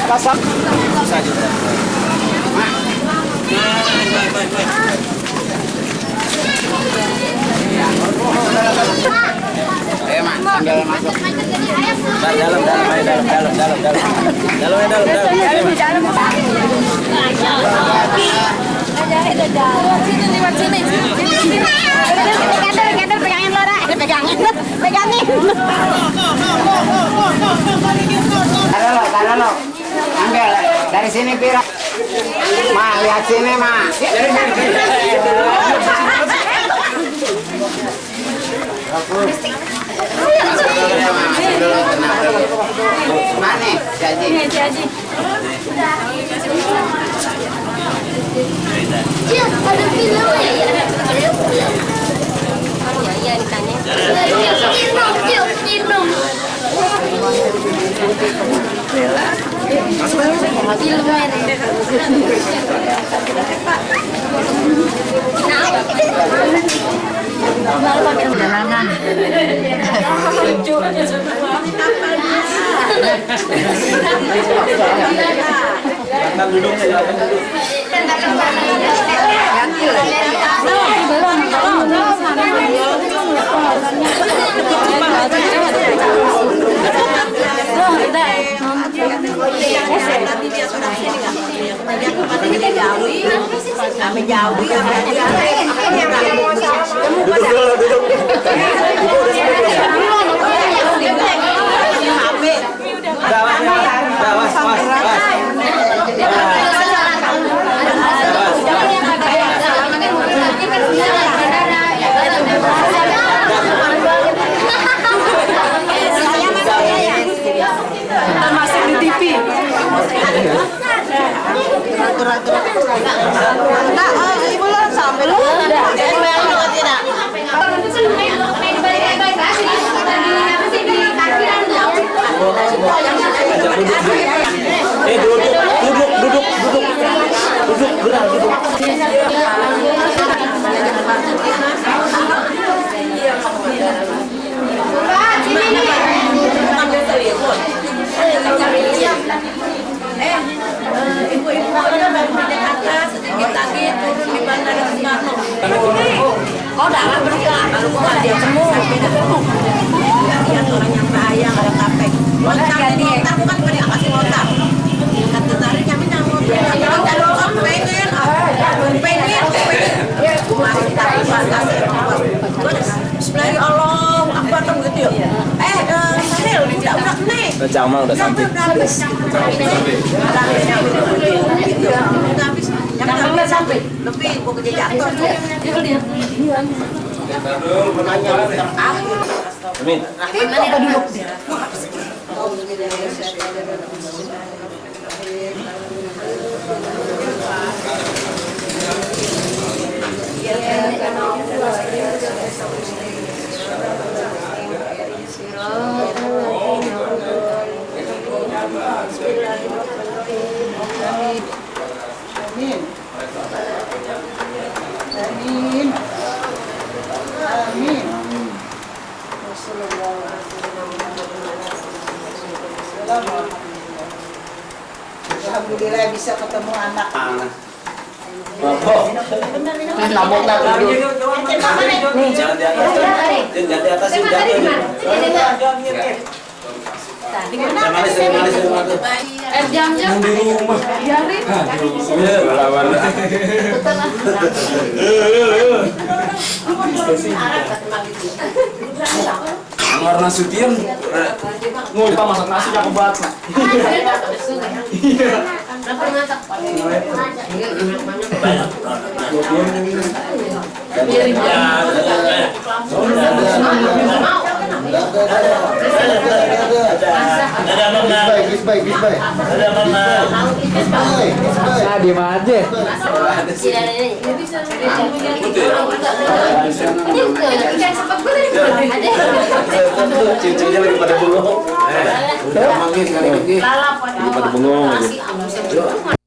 Pasang. Ayo Mak, tinggal masuk. Dalam. Pegangin Lora, pegangin. Taruh lo. Ambil dari sini Pira. Ma, lihat sini Ma. Mana? Janji. Ada film ya? Iya ditanya. Minum. Jalanan. Masuk di TV. Ibu lo sampai lu. Duduk, gerak, duduk. Ibu-ibu baru di Jakarta sedikit lagi turun di Bandara Soekarno. Oh, dalam bergerak. Kalau gua dia semua. Lihat orang yang bahaya nggak ada kapek. Lontar bukan beri kasih lontar. Kata tari kami yang lontar pengen. Masih tak batas. Bismillah Allah Akbar gitu ya. Sahil tidak udah nih. Udah Jamal udah sampai. Sampai lebih gua kerja jatuh. Amin. Alhamdulillah bisa ketemu anak. Nabok tak dulu. Jangan di atas. Jangan di atas Jam-jam. di rumah. Biarin. Lawan. Anggar Nasution. Ngumpah masak nasi cakep banget. Iya. Di mana aja? Cincin lagi pada bengong. Udah manggil kali lagi. Lagi pada bengong.